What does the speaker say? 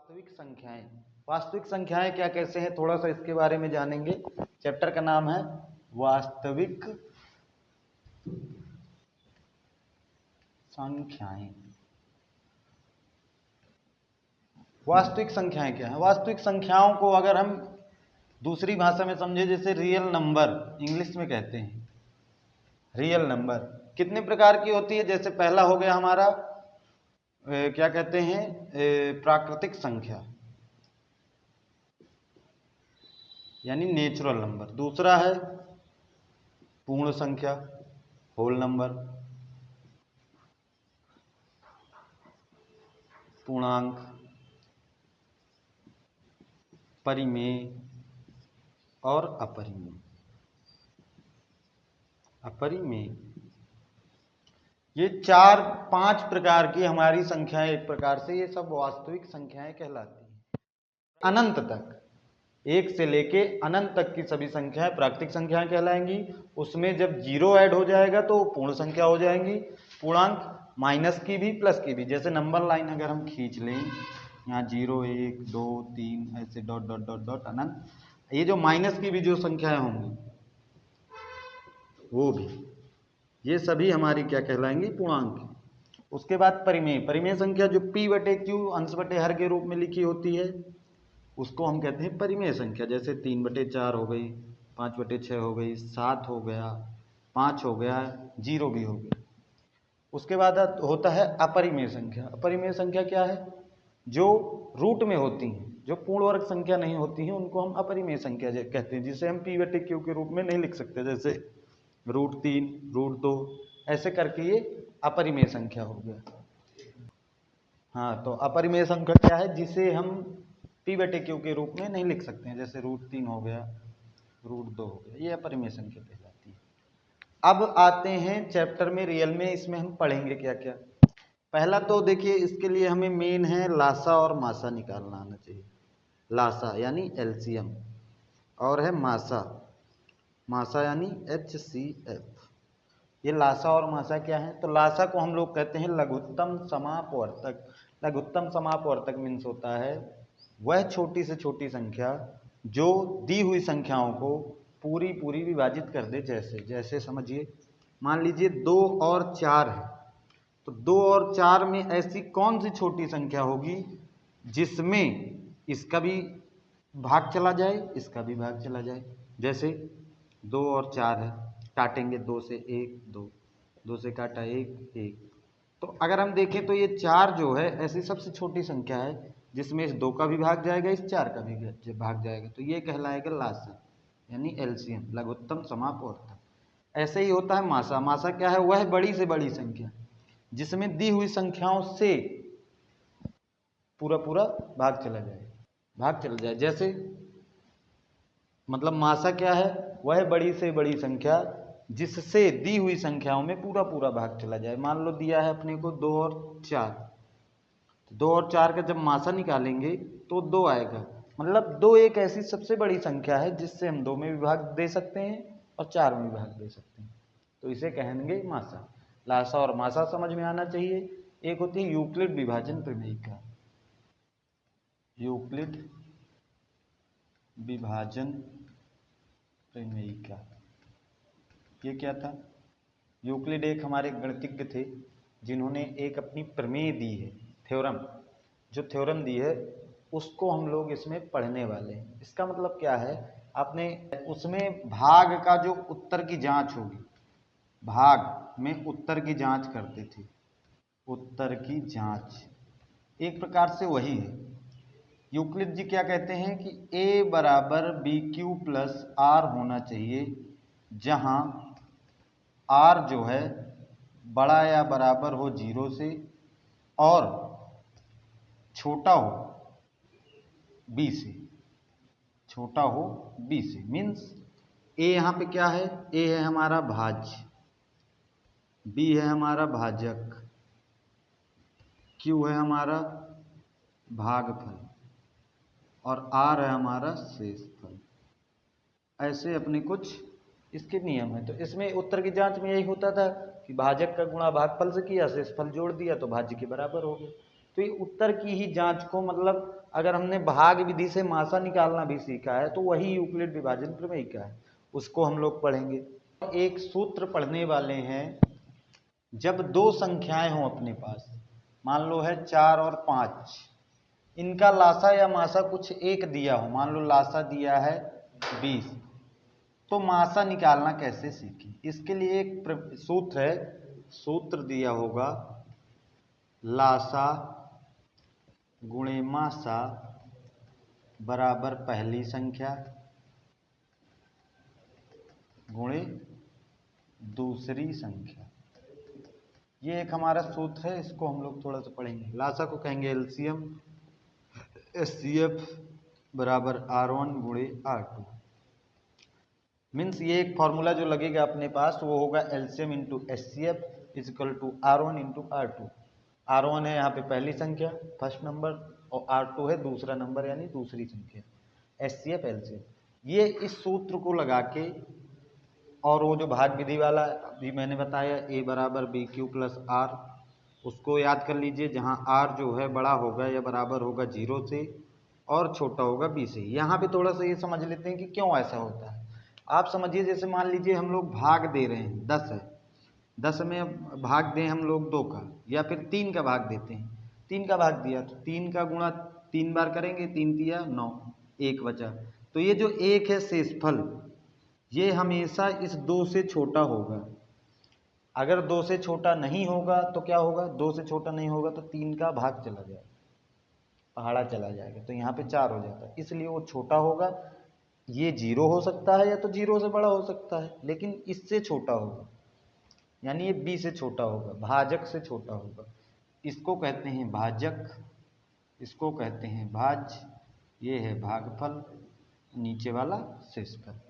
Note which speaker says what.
Speaker 1: वास्तविक संख्याएं। वास्तविक संख्याएं क्या कैसे हैं, थोड़ा सा इसके बारे में जानेंगे। चैप्टर का नाम है वास्तविक संख्याएं। वास्तविक संख्याएं क्या है? वास्तविक संख्याओं को अगर हम दूसरी भाषा में समझे, जैसे रियल नंबर इंग्लिश में कहते हैं, रियल नंबर कितने प्रकार की होती है? जैसे पहला हो गया हमारा क्या कहते हैं, प्राकृतिक संख्या यानी नेचुरल नंबर। दूसरा है पूर्ण संख्या, होल नंबर, पूर्णांक, परिमेय और अपरिमेय। अपरिमेय ये 4-5 प्रकार की हमारी संख्याएं, एक प्रकार से ये सब वास्तविक संख्याएं कहलाती हैं। अनंत तक, 1 से लेके अनंत तक की सभी संख्याएं प्राकृतिक संख्याएं कहलाएंगी। उसमें जब 0 ऐड हो जाएगा तो पूर्ण संख्या हो जाएंगी। पूर्णांक माइनस की भी प्लस की भी, जैसे नंबर लाइन अगर हम खींच लें यहाँ 0 1 2 3 ऐसे डॉट डॉट डॉट डॉट अनंत, ये जो माइनस की भी जो संख्याएं होंगी वो भी, ये सभी हमारी क्या कहलाएंगी? पूर्णांक। उसके बाद परिमेय। परिमेय संख्या जो p/q अंश बटे हर के रूप में लिखी होती है उसको हम कहते हैं परिमेय संख्या। जैसे 3/4 हो गई, 5/6 हो गई, 7 हो गया, 5 हो गया, 0 भी हो गया। उसके बाद होता है अपरिमेय संख्या। अपरिमेय संख्या क्या है? जो रूट में होती हैं, जो पूर्ण वर्ग संख्या नहीं होती हैं, उनको हम अपरिमेय संख्या कहते हैं, जिसे हम p/q के रूप में नहीं लिख सकते। जैसे √3, √2 ऐसे करके ये अपरिमेय संख्या हो गया। हाँ, तो अपरिमेय संख्या क्या है? जिसे हम p/q के रूप में नहीं लिख सकते हैं, जैसे √3 हो गया, √2 हो गया, ये अपरिमेय संख्या कहलाती है। अब आते हैं चैप्टर में रियल में, इसमें हम पढ़ेंगे क्या क्या। पहला तो देखिए, इसके लिए हमें मेन है लासा और मासा निकालना आना चाहिए। लासा यानी एलसीएम, और है मासा, मासा यानी HCF। ये लासा और मासा क्या है? तो लासा को हम लोग कहते हैं लघुत्तम समापवर्तक। लघुत्तम समापवर्तक मीन्स होता है वह छोटी से छोटी संख्या जो दी हुई संख्याओं को पूरी पूरी विभाजित कर दे। जैसे जैसे समझिए, मान लीजिए 2 और 4 है, तो 2 और 4 में ऐसी कौन सी छोटी संख्या होगी जिसमें इसका भी भाग चला जाए, इसका भी भाग चला जाए। जैसे 2 और 4 है, काटेंगे 2 से 1 2, 2 से काटा 1 1, तो अगर हम देखें तो ये 4 जो है ऐसी सबसे छोटी संख्या है जिसमें इस 2 का भी भाग जाएगा, इस 4 का भी भाग जाएगा, तो ये कहलाएगा लासा यानी एलसीएम, लघुत्तम समापवर्तक। ऐसे ही होता है मासा। मासा क्या है? वह बड़ी से बड़ी संख्या जिसमें दी हुई संख्याओं से पूरा पूरा भाग चला जाए, भाग चला जाए। जैसे मतलब मासा क्या है? वह बड़ी से बड़ी संख्या जिससे दी हुई संख्याओं में पूरा पूरा भाग चला जाए। मान लो दिया है अपने को 2 और 4, 2 और 4 का जब मासा निकालेंगे तो 2 आएगा। मतलब 2 एक ऐसी सबसे बड़ी संख्या है जिससे हम 2 में भी भाग दे सकते हैं और 4 में भी भाग दे सकते हैं, तो इसे कहेंगे मासा। लासा और मासा समझ में आना चाहिए। एक होती है यूक्लिड विभाजन प्रमेयिका। यूक्लिड विभाजन प्रमेयिका, ये क्या था? यूक्लिड एक हमारे गणितज्ञ थे जिन्होंने एक अपनी प्रमेय दी है, थ्योरम। जो थ्योरम दी है उसको हम लोग इसमें पढ़ने वाले हैं। इसका मतलब क्या है? आपने उसमें भाग का जो उत्तर की जांच होगी, भाग में उत्तर की जांच करते थे, उत्तर की जांच एक प्रकार से वही है। यूक्लिड जी क्या कहते हैं कि a बराबर BQ प्लस R होना चाहिए, जहां R जो है बड़ा या बराबर हो 0 से और छोटा हो B से, छोटा हो B से। मीन्स A यहाँ पे क्या है? A है हमारा भाज्य, B है हमारा भाजक, Q है हमारा भागफल और R है हमारा शेषफल। ऐसे अपने कुछ इसके नियम है। तो इसमें उत्तर की जांच में यही होता था कि भाजक का गुणा भागफल से किया, शेषफल जोड़ दिया तो भाज्य के बराबर हो गया। तो ये उत्तर की ही जांच को, मतलब अगर हमने भाग विधि से मासा निकालना भी सीखा है तो वही यूक्लिड विभाजन प्रमेय का है, उसको हम लोग पढ़ेंगे। एक सूत्र पढ़ने वाले हैं, जब दो संख्याएं हों अपने पास, मान लो है 4 और 5, इनका लासा या मासा कुछ एक दिया हो, मान लो लासा दिया है 20, तो मासा निकालना कैसे सीखें? इसके लिए एक सूत्र है, सूत्र दिया होगा लासा गुणे मासा बराबर पहली संख्या गुणे दूसरी संख्या। ये एक हमारा सूत्र है, इसको हम लोग थोड़ा सा पढ़ेंगे। लासा को कहेंगे एलसीएम, एचसीएफ बराबर R1 गुणे R2। मीन्स ये एक फॉर्मूला जो लगेगा अपने पास वो होगा LCM into HCF equal to R1 into R2। R1 है यहाँ पे पहली संख्या फर्स्ट नंबर, और R2 है दूसरा नंबर यानी दूसरी संख्या, एचसीएफ एलसीएम। ये इस सूत्र को लगा के, और वो जो भाग विधि वाला भी मैंने बताया A बराबर बी क्यू प्लस आर, उसको याद कर लीजिए, जहाँ R जो है बड़ा होगा या बराबर होगा 0 से और छोटा होगा B से। यहाँ पे थोड़ा सा ये समझ लेते हैं कि क्यों ऐसा होता है। आप समझिए, जैसे मान लीजिए हम लोग भाग दे रहे हैं, 10 है, 10 में भाग दें हम लोग 2 का, या फिर 3 का भाग देते हैं, 3 का भाग दिया तो 3 का गुणा 3 बार करेंगे, 3 तिया 9, 1 बचा। तो ये जो 1 है शेषफल, ये हमेशा इस 2 से छोटा होगा। अगर 2 से छोटा नहीं होगा तो क्या होगा? 2 से छोटा नहीं होगा तो 3 का भाग चला जाएगा, पहाड़ा चला जाएगा, तो यहाँ पे 4 हो जाता है, इसलिए वो छोटा होगा। ये 0 हो सकता है या तो 0 से बड़ा हो सकता है, लेकिन इससे छोटा होगा, यानी ये b से छोटा होगा, भाजक से छोटा होगा। इसको कहते हैं भाजक, इसको कहते हैं भाज्य, ये है भागफल, नीचे वाला शेषफल।